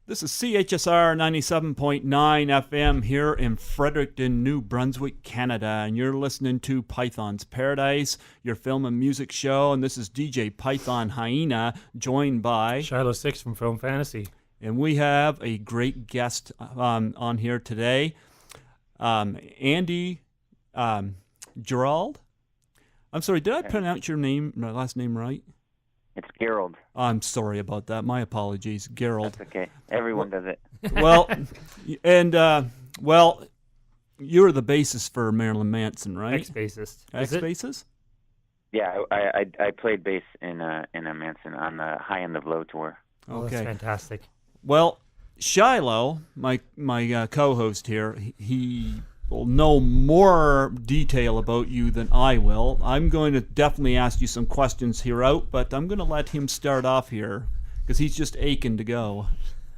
This is CHSR 97.9 FM here in Fredericton, New Brunswick, Canada, and you're listening to Python's Paradise, your film and music show, and this is DJ Python Hyena, joined by Shilo Sixx from Film Fantasy. And we have a great guest on here today, Andy Gerold. I'm sorry, did I pronounce your last name right? It's Gerold. I'm sorry about that. My apologies, Gerold. That's okay. Everyone does it. Well, and you're the bassist for Marilyn Manson, right? Ex-bassist. Ex-bassist? Yeah, I played bass in a Manson on the High End of Low tour. Oh, okay. That's fantastic. Well, Shilo, my co-host here, he will know more detail about you than I will. I'm going to definitely ask you some questions here out, but I'm going to let him start off here because he's just aching to go.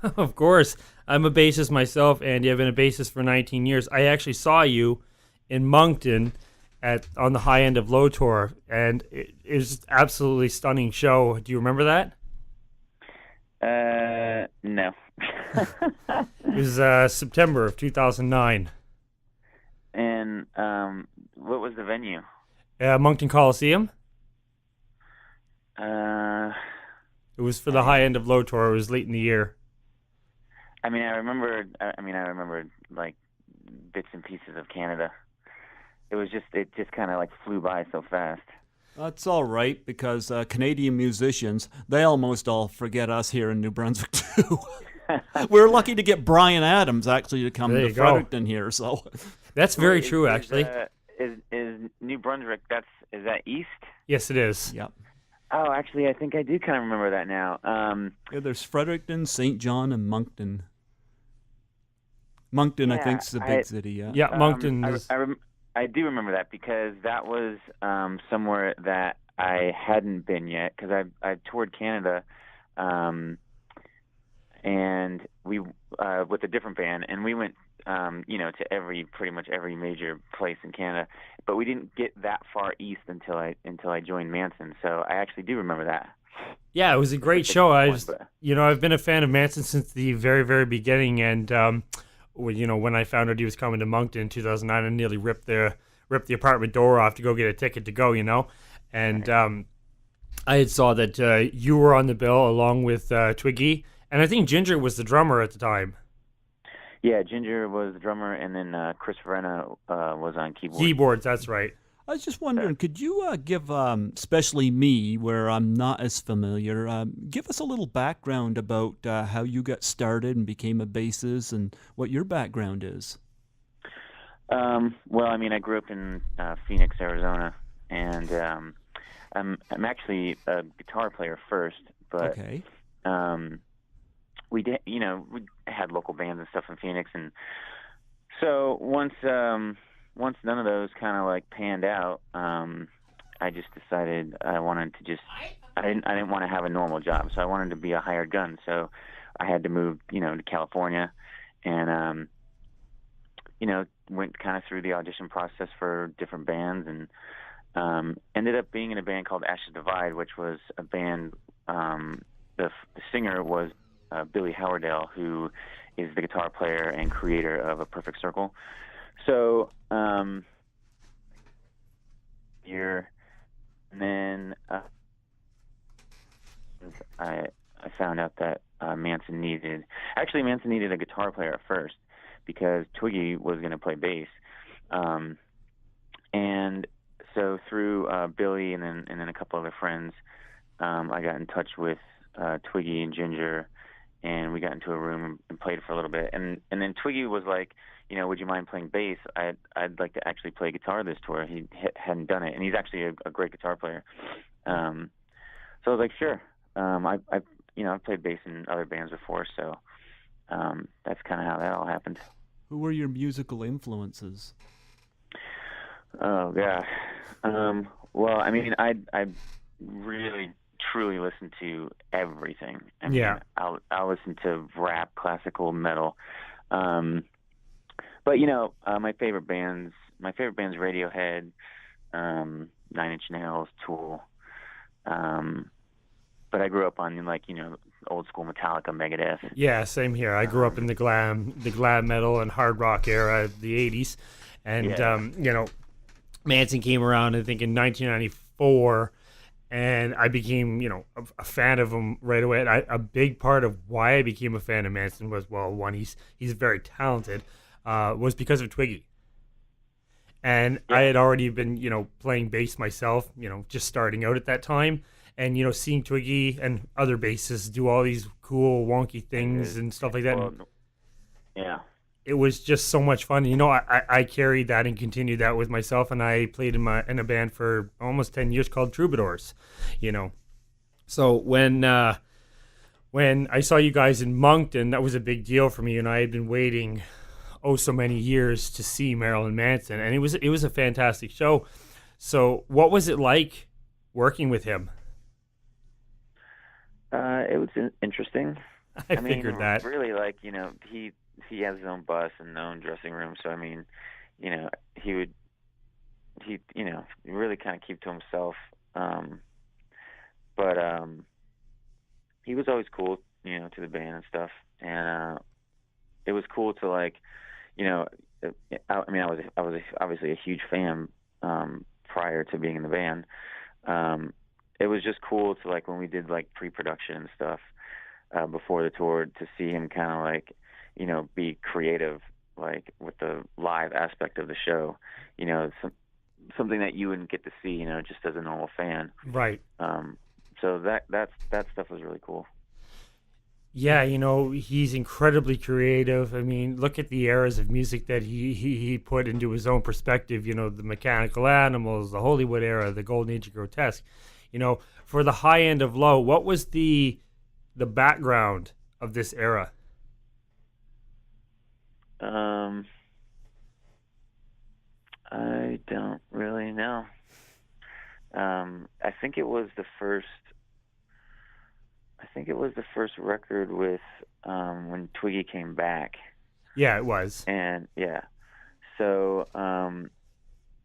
Of course. I'm a bassist myself, Andy. I've been a bassist for 19 years. I actually saw you in Moncton on the High End of Low tour, and it was absolutely stunning show. Do you remember that? No. It was September of 2009. And what was the venue? Moncton Coliseum. It was for the High End of Low tour. It was late in the year. I remember like bits and pieces of Canada. It just kind of like flew by so fast. That's all right, because Canadian musicians, they almost all forget us here in New Brunswick, too. We're lucky to get Brian Adams, actually, to come to Fredericton here. So that's very true, actually. Is New Brunswick, is that east? Yes, it is. Yep. Oh, actually, I think I do kind of remember that now. Yeah, there's Fredericton, St. John, and Moncton. Moncton, I think, is the big city, yeah. Yeah, Moncton is... I do remember that because that was somewhere that I hadn't been yet, because I toured Canada, and we with a different band, and we went to pretty much every major place in Canada, but we didn't get that far east until I joined Manson. So I actually do remember that. Yeah, it was a great show. I've been a fan of Manson since the very, very beginning, and when I found out he was coming to Moncton in 2009, I nearly ripped the apartment door off to go get a ticket to go, and I had saw that you were on the bill along with Twiggy, and I think Ginger was the drummer at the time. Yeah, Ginger was the drummer, and then Chris Verena was on keyboards. Keyboards, that's right. I was just wondering, could you give, especially me, where I'm not as familiar, give us a little background about how you got started and became a bassist and what your background is? Well, I grew up in Phoenix, Arizona, and I'm actually a guitar player first, but okay. We had local bands and stuff in Phoenix, and so once none of those kind of like panned out, I just decided I wanted to I didn't want to have a normal job, so I wanted to be a hired gun. So I had to move, to California, and went kind of through the audition process for different bands, and ended up being in a band called Ashes Divide, which was a band. The singer was Billy Howerdale, who is the guitar player and creator of A Perfect Circle. So here, and then I found out that Manson needed a guitar player at first, because Twiggy was going to play bass, and so through Billy and then a couple other friends, I got in touch with Twiggy and Ginger, and we got into a room and played for a little bit, and then Twiggy was like, would you mind playing bass? I'd like to actually play guitar this tour. He hadn't done it, and he's actually a great guitar player. So I was like, sure. I've played bass in other bands before, so that's kind of how that all happened. Who were your musical influences? Oh yeah. Well, I really truly listen to everything. I'll listen to rap, classical, metal. But my favorite bands Radiohead, 9 Inch Nails, Tool. But I grew up on old school Metallica, Megadeth. Yeah, same here. I grew up in the glam metal and hard rock era of the '80s, and you know, Manson came around I think in 1994, and I became a fan of him right away. And a big part of why I became a fan of Manson was, well, one, he's very talented, was because of Twiggy. And I had already been, playing bass myself, just starting out at that time. And, seeing Twiggy and other bassists do all these cool, wonky things and stuff like that. Well, yeah. It was just so much fun. I carried that and continued that with myself. And I played in a band for almost 10 years called Troubadours, So when I saw you guys in Moncton, that was a big deal for me. And I had been waiting so many years to see Marilyn Manson, and it was a fantastic show. So what was it like working with him? It was interesting. I figured that. Really, he has his own bus and his own dressing room, so he would really kind of keep to himself. But he was always cool, to the band and stuff, and it was cool to I was obviously a huge fan prior to being in the band. It was just cool to when we did pre-production and stuff before the tour, to see him kind of be creative with the live aspect of the show. Something that you wouldn't get to see just as a normal fan. Right. So that stuff was really cool. Yeah, he's incredibly creative. I mean, look at the eras of music that he put into his own perspective, the Mechanical Animals, the Hollywood era, the Golden Age of Grotesque. For the high end of low, what was the background of this era? I don't really know. I think it was the first record with when Twiggy came back. Yeah, it was. And so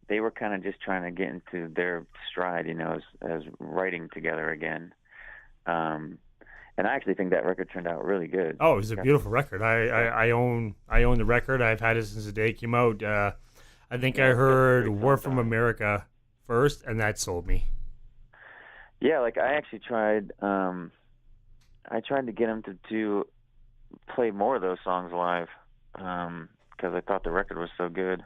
they were kind of just trying to get into their stride, as writing together again. And I actually think that record turned out really good. Oh, it was a beautiful record. I own the record. I've had it since the day it came out. I think I heard "War from America" first, and that sold me. Yeah, I actually tried. I tried to get him to play more of those songs live, because I thought the record was so good.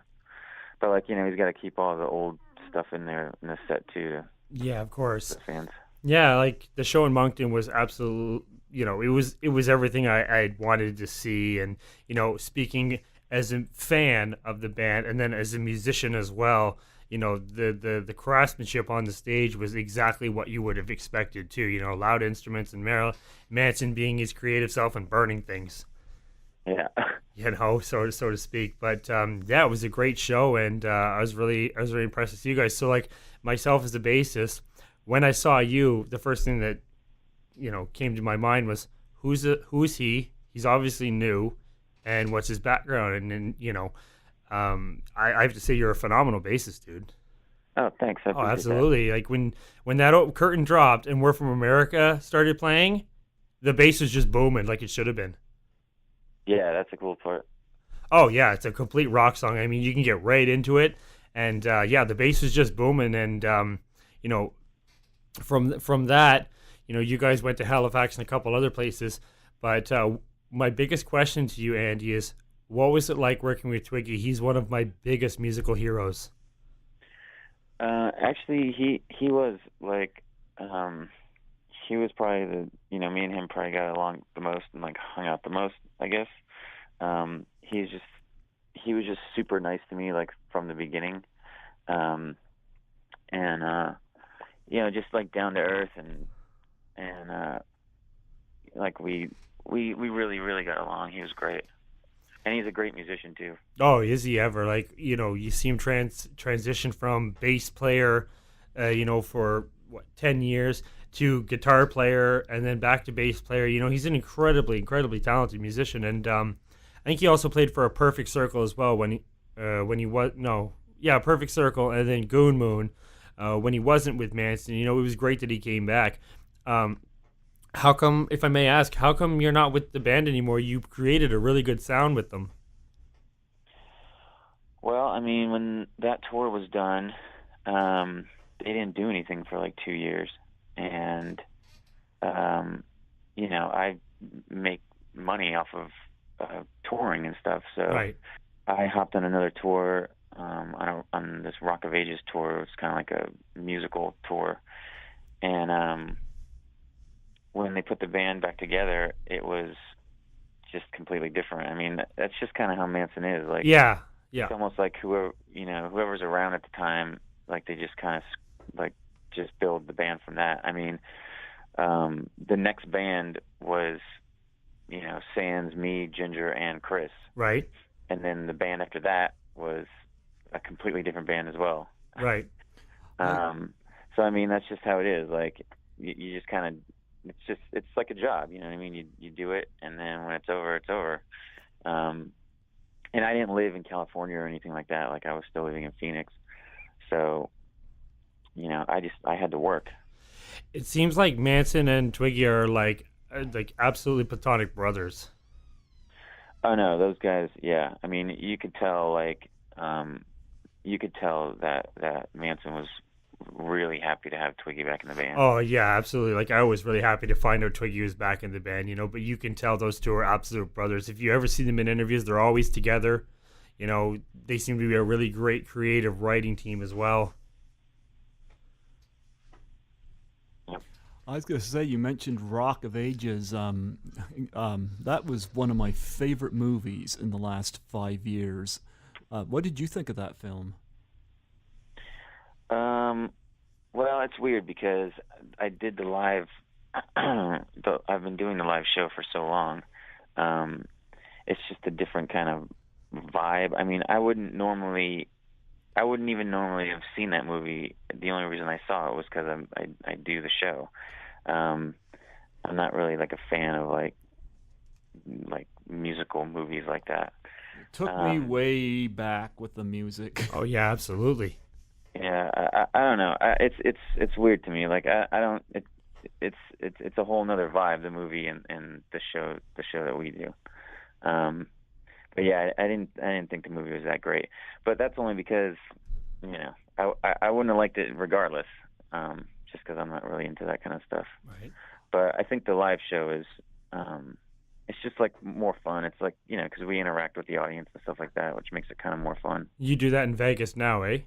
But he's got to keep all the old stuff in there in the set too. Yeah, of course. The fans. Yeah, the show in Moncton was absolute. It was everything I wanted to see, and speaking as a fan of the band and then as a musician as well. The craftsmanship on the stage was exactly what you would have expected too. Loud instruments and Marilyn Manson being his creative self and burning things. Yeah. So to speak. But it was a great show, and I was really impressed with you guys. So myself as a bassist, when I saw you, the first thing that came to my mind was who's he? He's obviously new, and what's his background? And then I have to say you're a phenomenal bassist, dude. Oh, thanks. I appreciate absolutely. That. When that curtain dropped and "We're From America" started playing, the bass was just booming like it should have been. Yeah, that's a cool part. Oh yeah, it's a complete rock song. I mean, you can get right into it, and the bass was just booming. And from that, you guys went to Halifax and a couple other places. But my biggest question to you, Andy, is what was it like working with Twiggy? He's one of my biggest musical heroes. Actually, he was he was probably me and him probably got along the most and hung out the most, I guess. He was just super nice to me from the beginning, and just down to earth, and we really got along. He was great. And he's a great musician too. Oh, is he ever? You see him transition from bass player, for 10 years to guitar player, and then back to bass player. He's an incredibly talented musician, and I think he also played for a Perfect Circle as well Perfect Circle, and then Goon Moon when he wasn't with Manson. It was great that he came back. How come, if I may ask, how come you're not with the band anymore? You created a really good sound with them. Well, I mean, when that tour was done, they didn't do anything for like 2 years, and I make money off of touring and stuff, so Right. I hopped on another tour, on this Rock of Ages tour. It's kind of like a musical tour, and when they put the band back together, it was just completely different. I mean, that's just kind of how Manson is. Like, Yeah. it's almost like whoever's around at the time, like they just kind of like just build the band from that. I mean, the next band was, Sans, me, Ginger, and Chris. Right. And then the band after that was a completely different band as well. Right. So I mean, that's just how it is. Like, you just kind of, it's like a job, you know what I mean? You do it, and then when it's over, it's over. And I didn't live in California or anything like that. Like, I was still living in Phoenix. So, I had to work. It seems like Manson and Twiggy are like absolutely platonic brothers. Oh no, those guys, yeah. I mean, you could tell that Manson was really happy to have Twiggy back in the band. Oh yeah, absolutely. Like, I was really happy to find out Twiggy was back in the band, but you can tell those two are absolute brothers. If you ever see them in interviews, they're always together. They seem to be a really great creative writing team as well. I was going to say, you mentioned Rock of Ages. That was one of my favorite movies in the last 5 years. What did you think of that film? Well, it's weird because I did the live. I've been doing the live show for so long. It's just a different kind of vibe. I mean, I wouldn't even normally have seen that movie. The only reason I saw it was because I do the show. I'm not really like a fan of like musical movies like that. It took me way back with the music. Oh yeah, absolutely. Yeah, I don't know. It's weird to me. Like, I don't. It's a whole nother vibe, the movie and the show that we do. But yeah, I didn't think the movie was that great. But that's only because, I wouldn't have liked it regardless. Just because I'm not really into that kind of stuff. Right. But I think the live show is, it's just like more fun. It's like, because we interact with the audience and stuff like that, which makes it kind of more fun. You do that in Vegas now, eh?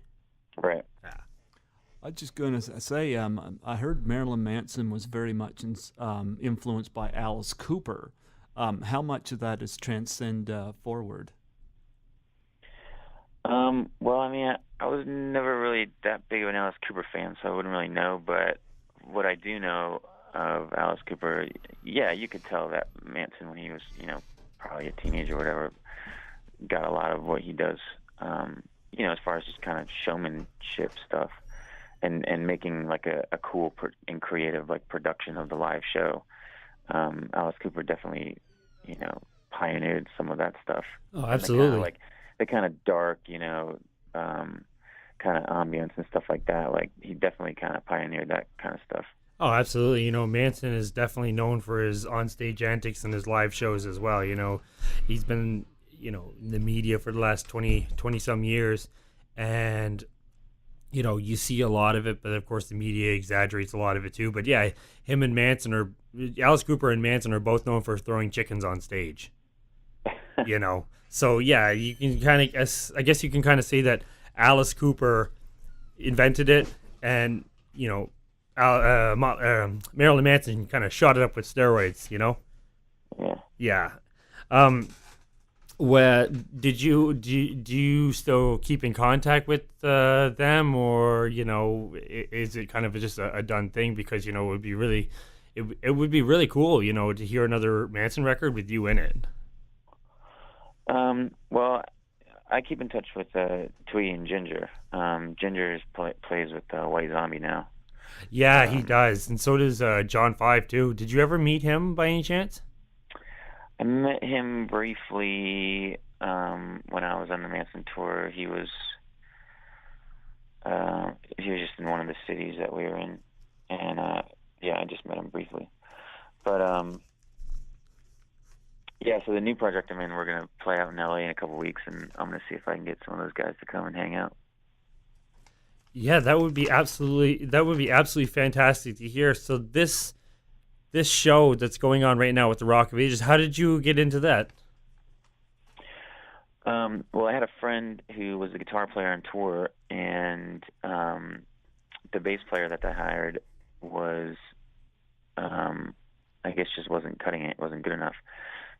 Right. Yeah. I was just going to say, I heard Marilyn Manson was very much influenced by Alice Cooper. How much of that is transcend forward? Well, I mean, I was never really that big of an Alice Cooper fan, so I wouldn't really know. But what I do know of Alice Cooper, yeah, you could tell that Manson, when he was, probably a teenager or whatever, got a lot of what he does, as far as just kind of showmanship stuff and making like a cool and creative like production of the live show. Alice Cooper definitely, pioneered some of that stuff. Oh, absolutely. Like the kind of dark, kind of ambience and stuff like that. Like, he definitely kind of pioneered that kind of stuff. Oh, absolutely. Manson is definitely known for his onstage antics and his live shows as well. He's been, in the media for the last 20 some years, and, you see a lot of it, but of course the media exaggerates a lot of it too. But yeah, Alice Cooper and Manson are both known for throwing chickens on stage. So yeah, you can kind of, I guess you can kind of say that Alice Cooper invented it, and Marilyn Manson kind of shot it up with steroids. Yeah. Yeah. Where do you still keep in contact with them, or is it kind of just a done thing? Because it would be really cool, to hear another Manson record with you in it. Well, I keep in touch with Twiggy and Ginger. Ginger plays with White Zombie now. Yeah, he does, and so does John 5 too. Did you ever meet him by any chance? I met him briefly when I was on the Manson tour. He was just in one of the cities that we were in, and I just met him briefly. But yeah, so the new project I'm in, we're gonna play out in LA in a couple weeks, and I'm gonna see if I can get some of those guys to come and hang out. Yeah, that would be absolutely fantastic to hear. So this show that's going on right now with the Rock of Ages, how did you get into that? Well, I had a friend who was a guitar player on tour, and the bass player that they hired was, I guess, just wasn't cutting it, wasn't good enough.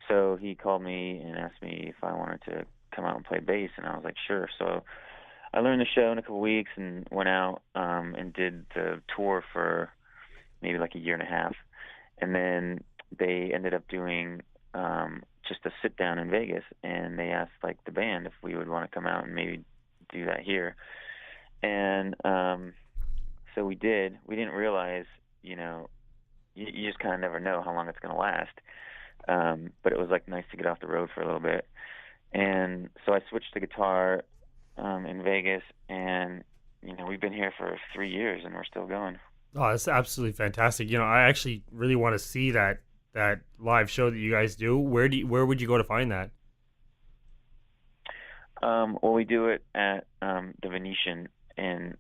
So he called me and asked me if I wanted to come out and play bass, and I was like, sure. So I learned the show in a couple weeks and went out and did the tour for maybe like a year and a half. And then they ended up doing just a sit down in Vegas, and they asked like the band if we would want to come out and maybe do that here. And so we did. We didn't realize, you just kind of never know how long it's going to last. But it was like nice to get off the road for a little bit. And so I switched to guitar in Vegas, and we've been here for 3 years, and we're still going. Oh, that's absolutely fantastic. I actually really want to see that live show that you guys do. Where would you go to find that? Well, we do it at the Venetian in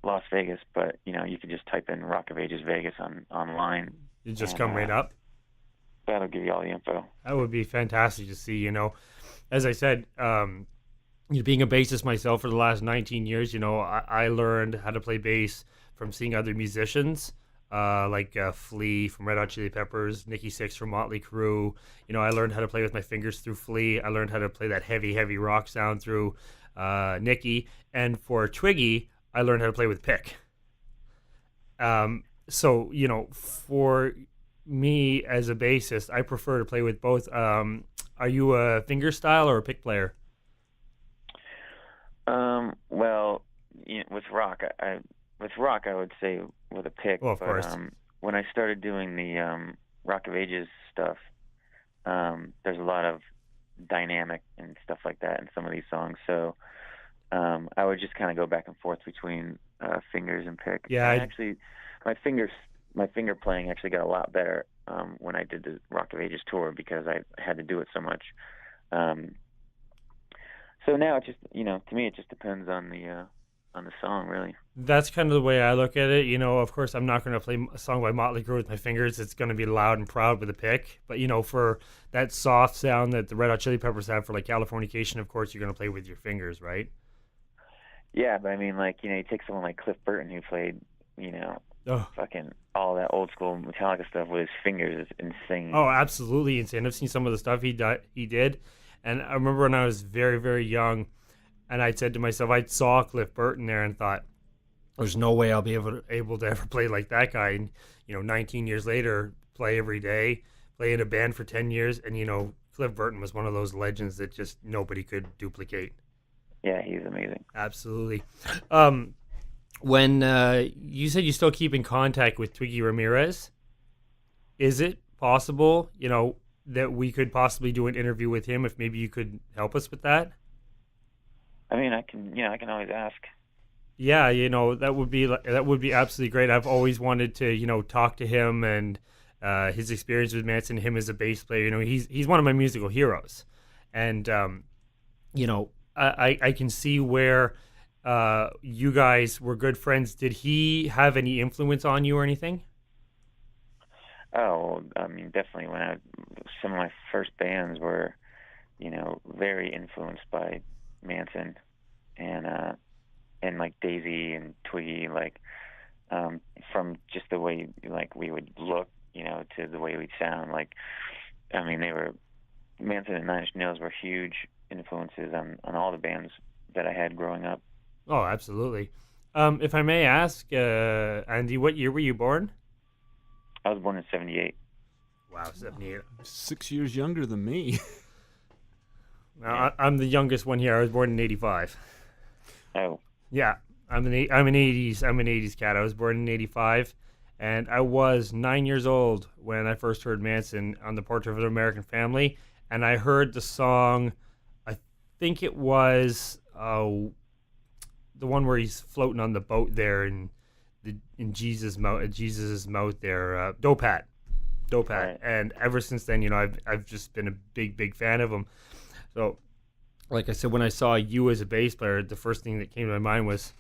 Las Vegas, but you could just type in Rock of Ages Vegas online. You just come right up. That'll give you all the info. That would be fantastic to see. As I said, being a bassist myself for the last 19 years, I learned how to play bass from seeing other musicians, like Flea from Red Hot Chili Peppers, Nikki Sixx from Motley Crue. I learned how to play with my fingers through Flea. I learned how to play that heavy rock sound through Nikki. And for Twiggy, I learned how to play with pick. So, for me as a bassist, I prefer to play with both. Are you a finger style or a pick player? Well, with rock, I would say with a pick. Well, of course. When I started doing the Rock of Ages stuff, there's a lot of dynamic and stuff like that in some of these songs. So I would just kind of go back and forth between fingers and pick. Yeah. Actually, my finger playing actually got a lot better when I did the Rock of Ages tour, because I had to do it so much. So now it just, to me, it just depends on the song, really. That's kind of the way I look at it. Of course, I'm not going to play a song by Motley Crue with my fingers. It's going to be loud and proud with a pick. But, for that soft sound that the Red Hot Chili Peppers have for, like, Californication, of course, you're going to play with your fingers, right? Yeah, but I mean, like, you take someone like Cliff Burton, who played, fucking all that old school Metallica stuff with his fingers. It's insane. Oh, absolutely insane. I've seen some of the stuff he did. And I remember when I was very, very young, and I said to myself, I saw Cliff Burton there and thought, there's no way I'll be able to ever play like that guy. And, 19 years later, play every day, play in a band for 10 years. And, Cliff Burton was one of those legends that just nobody could duplicate. Yeah, he's amazing. Absolutely. When you said you still keep in contact with Twiggy Ramirez, is it possible, that we could possibly do an interview with him, if maybe you could help us with that? I mean, I can always ask. Yeah, that would be absolutely great. I've always wanted to, talk to him and his experience with Manson, him as a bass player. He's one of my musical heroes. And, I can see where you guys were good friends. Did he have any influence on you or anything? Oh, I mean, definitely. Some of my first bands were, very influenced by Manson, and like Daisy and Twiggy, like from just the way like we would look, to the way we'd sound. Like, I mean, Manson and Nine Inch Nails were huge influences on all the bands that I had growing up. Oh, absolutely. If I may ask, Andy, what year were you born? I was born in 78. Wow, 78. 6 years younger than me. I'm the youngest one here. I was born in 85. Oh. Yeah, I'm an 80s cat. I was born in 85, and I was 9 years old when I first heard Manson on the Portrait of an American Family, and I heard the song, I think it was the one where he's floating on the boat there in Jesus' mouth there, Dope Hat. dope hat. Right. And ever since then, I've just been a big fan of him. So, like I said, when I saw you as a bass player, the first thing that came to my mind was,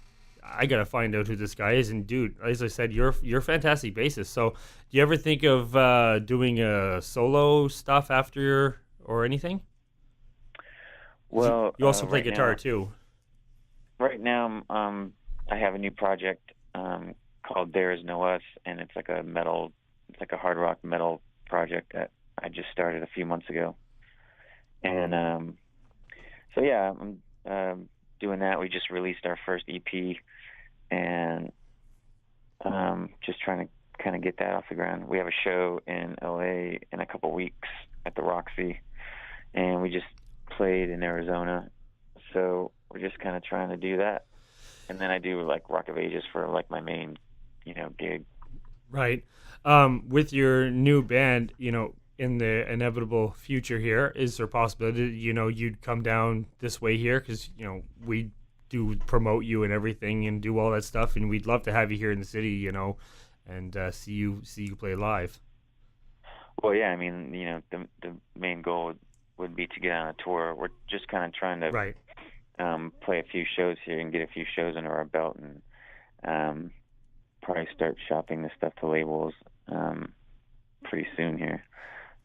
I gotta find out who this guy is. And dude, as I said, you're a fantastic bassist. So, do you ever think of doing a solo stuff after or anything? Well, You also play right guitar now, too. Right now, I have a new project called There Is No Us, and it's like a hard rock metal project that I just started a few months ago. And so yeah, I'm doing that. We just released our first EP, and just trying to kind of get that off the ground. We have a show in LA in a couple weeks at the Roxy, and we just played in Arizona. So we're just kind of trying to do that. And then I do like Rock of Ages for like my main, gig. Right. With your new band, in the inevitable future here, is there a possibility, you'd come down this way here? Because, we do promote you and everything and do all that stuff, and we'd love to have you here in the city, and see you play live. Well, yeah, I mean, the main goal would be to get on a tour. We're just kind of trying to Right. play a few shows here and get a few shows under our belt, and probably start shopping the stuff to labels pretty soon here.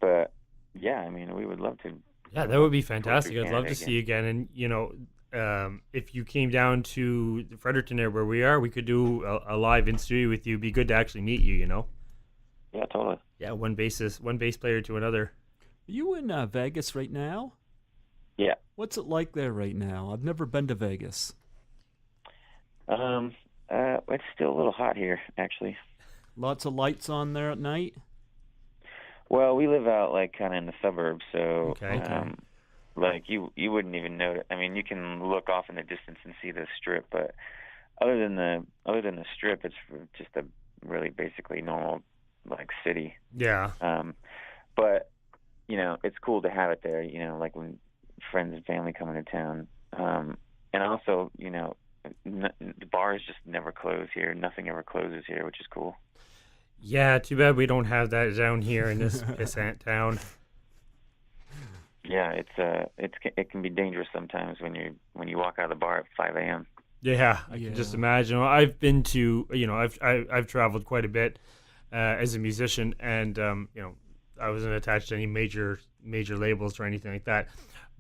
But yeah, I mean, we would love to. Yeah, that would be fantastic. through I'd love Canada to see you again. And, if you came down to Fredericton there where we are, we could do a live in studio with you. It'd be good to actually meet you, Yeah, totally. Yeah, one bass player to another. Are you in Vegas right now? Yeah. What's it like there right now? I've never been to Vegas. It's still a little hot here, actually. Lots of lights on there at night? Well, we live out like kind of in the suburbs, so Okay. like you wouldn't even know it. I mean, you can look off in the distance and see the strip, but other than the strip, it's just a really basically normal like city. Yeah. But it's cool to have it there. Like when friends and family come into town, and also the bars just never close here. Nothing ever closes here, which is cool. Yeah, too bad we don't have that down here in this pissant town. Yeah, it can be dangerous sometimes when you walk out of the bar at 5 a.m. Yeah, I can just imagine. Well, I've been to, I've traveled quite a bit as a musician, and I wasn't attached to any major labels or anything like that.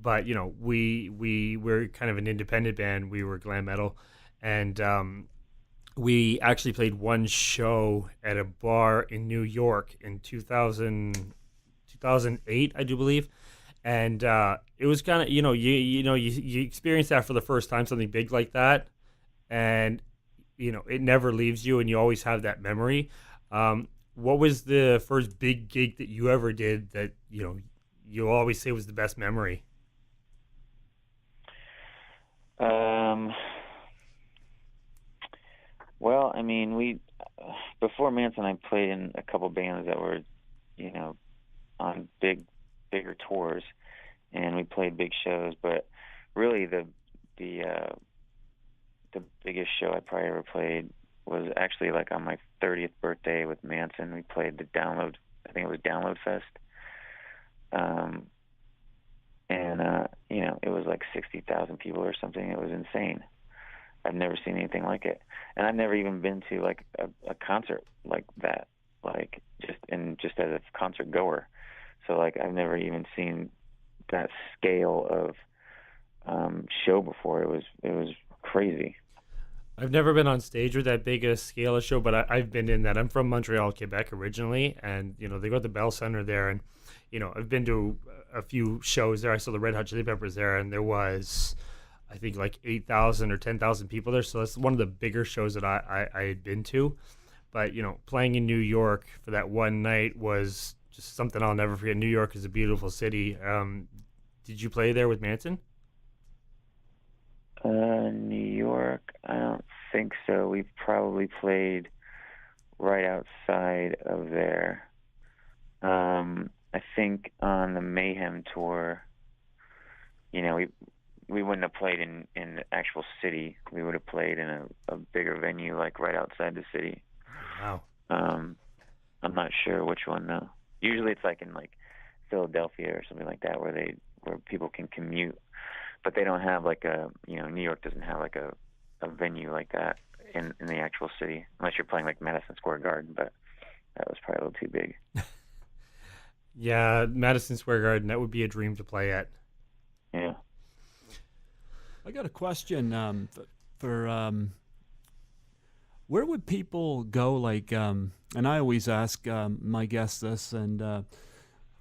But we're kind of an independent band. We were glam metal, and we actually played one show at a bar in New York in 2008, I do believe. And it was kind of, you experience that for the first time, something big like that. And, it never leaves you, and you always have that memory. What was the first big gig that you ever did that, you always say was the best memory? Well, I mean, before Manson, I played in a couple bands that were, on bigger tours, and we played big shows. But really, the biggest show I probably ever played was actually like on my 30th birthday with Manson. We played the Download. I think it was Download Fest. And it was like 60,000 people or something. It was insane. I've never seen anything like it, and I've never even been to like a concert like that, like just as a concert goer. So like I've never even seen that scale of show before. It was crazy. I've never been on stage with that big a scale of show, but I've been in that. I'm from Montreal, Quebec originally, and they got the Bell Center there, and I've been to a few shows there. I saw the Red Hot Chili Peppers there, and there was, I think, like 8,000 or 10,000 people there. So that's one of the bigger shows that I had been to. But playing in New York for that one night was just something I'll never forget. New York is a beautiful city. Did you play there with Manson? New York, I don't think so. We probably played right outside of there. I think on the Mayhem tour, we wouldn't have played in the actual city. We would have played in a bigger venue, like right outside the city. Wow. I'm not sure which one though. Usually it's like in like Philadelphia or something like that, where people can commute, but they don't have like New York doesn't have like a venue like that in the actual city, unless you're playing like Madison Square Garden, but that was probably a little too big. Yeah, Madison Square Garden, that would be a dream to play at. Yeah. I got a question for where would people go, like, and I always ask my guests this, and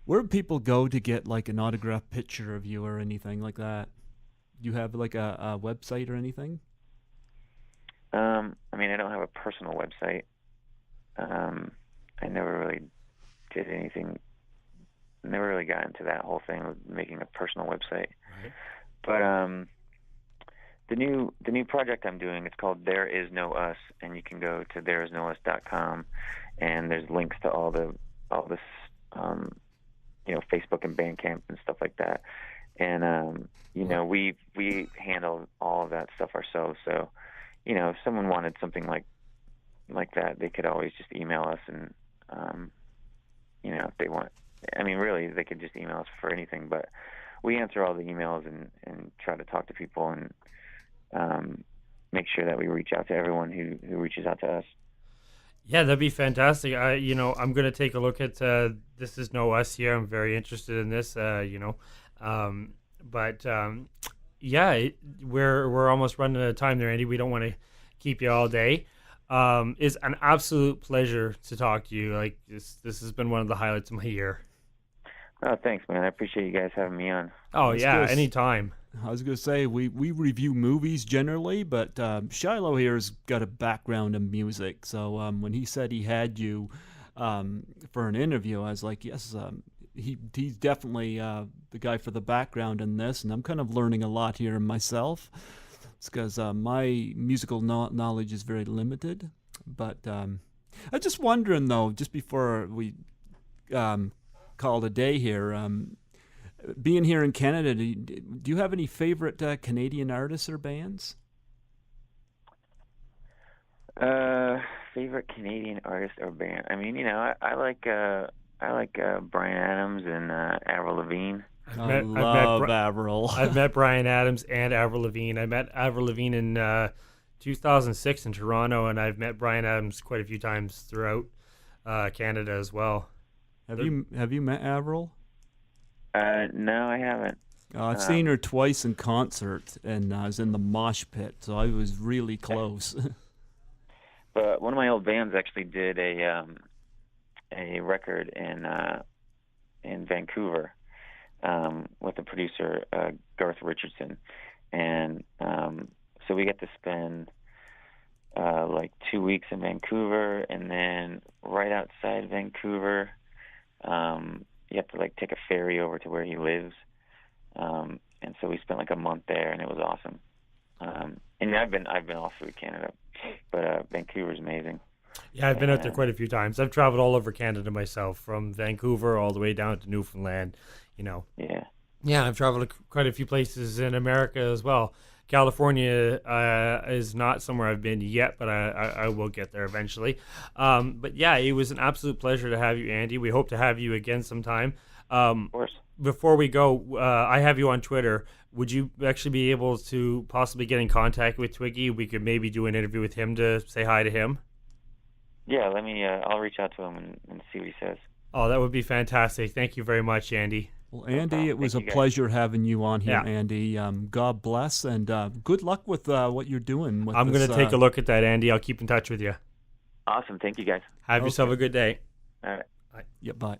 where would people go to get like an autographed picture of you or anything like that? Do you have like a website or anything? I mean, I don't have a personal website. I never really did anything. Never really got into that whole thing of making a personal website. Right. But the new project I'm doing, it's called There Is No Us, and you can go to thereisnous.com, and there's links to all this, Facebook and Bandcamp and stuff like that. And we handle all of that stuff ourselves. So, if someone wanted something like that, they could always just email us, and if they want. I mean, really, they could just email us for anything, but we answer all the emails and try to talk to people and make sure that we reach out to everyone who reaches out to us. Yeah, that'd be fantastic. I'm going to take a look at This Is No Us here. I'm very interested in this, we're almost running out of time there, Andy. We don't want to keep you all day. It's an absolute pleasure to talk to you. Like this has been one of the highlights of my year. Oh, thanks, man. I appreciate you guys having me on. Oh, yeah, anytime. I was going to say, we review movies generally, but Shilo here has got a background in music. So when he said he had you for an interview, I was like, yes, he's definitely the guy for the background in this. And I'm kind of learning a lot here myself. It's because my musical knowledge is very limited. But I'm just wondering, though, just before we call it a day here, being here in Canada, do you have any favorite Canadian artists or bands? Favorite Canadian artist or band? I mean, I like Bryan Adams and Avril Lavigne. I love Avril. I've met Bryan Adams and Avril Lavigne. I met Avril Lavigne in 2006 in Toronto, and I've met Bryan Adams quite a few times throughout Canada as well. Have you met Avril? No, I haven't. I've seen her twice in concert, and I was in the mosh pit, so I was really close. But one of my old bands actually did a record in Vancouver with the producer Garth Richardson, and so we get to spend like 2 weeks in Vancouver, and then right outside Vancouver, you have to like take a ferry over to where he lives, and so we spent like a month there, and it was awesome. And I've been all through Canada, but Vancouver's amazing. Yeah, I've been out there quite a few times. I've traveled all over Canada myself, from Vancouver all the way down to Newfoundland. Yeah, I've traveled quite a few places in America as well. California is not somewhere I've been yet, but I will get there eventually. But yeah, it was an absolute pleasure to have you, Andy. We hope to have you again sometime. Of course. Before we go, I have you on Twitter. Would you actually be able to possibly get in contact with Twiggy? We could maybe do an interview with him to say hi to him. Yeah, I'll reach out to him and see what he says. Oh, that would be fantastic. Thank you very much, Andy. Well, Andy, it was a pleasure having you on here, yeah. Andy. God bless, and good luck with what you're doing. I'm going to take a look at that, Andy. I'll keep in touch with you. Awesome. Thank you, guys. Have yourself a good day. All right. Bye. Yeah, bye.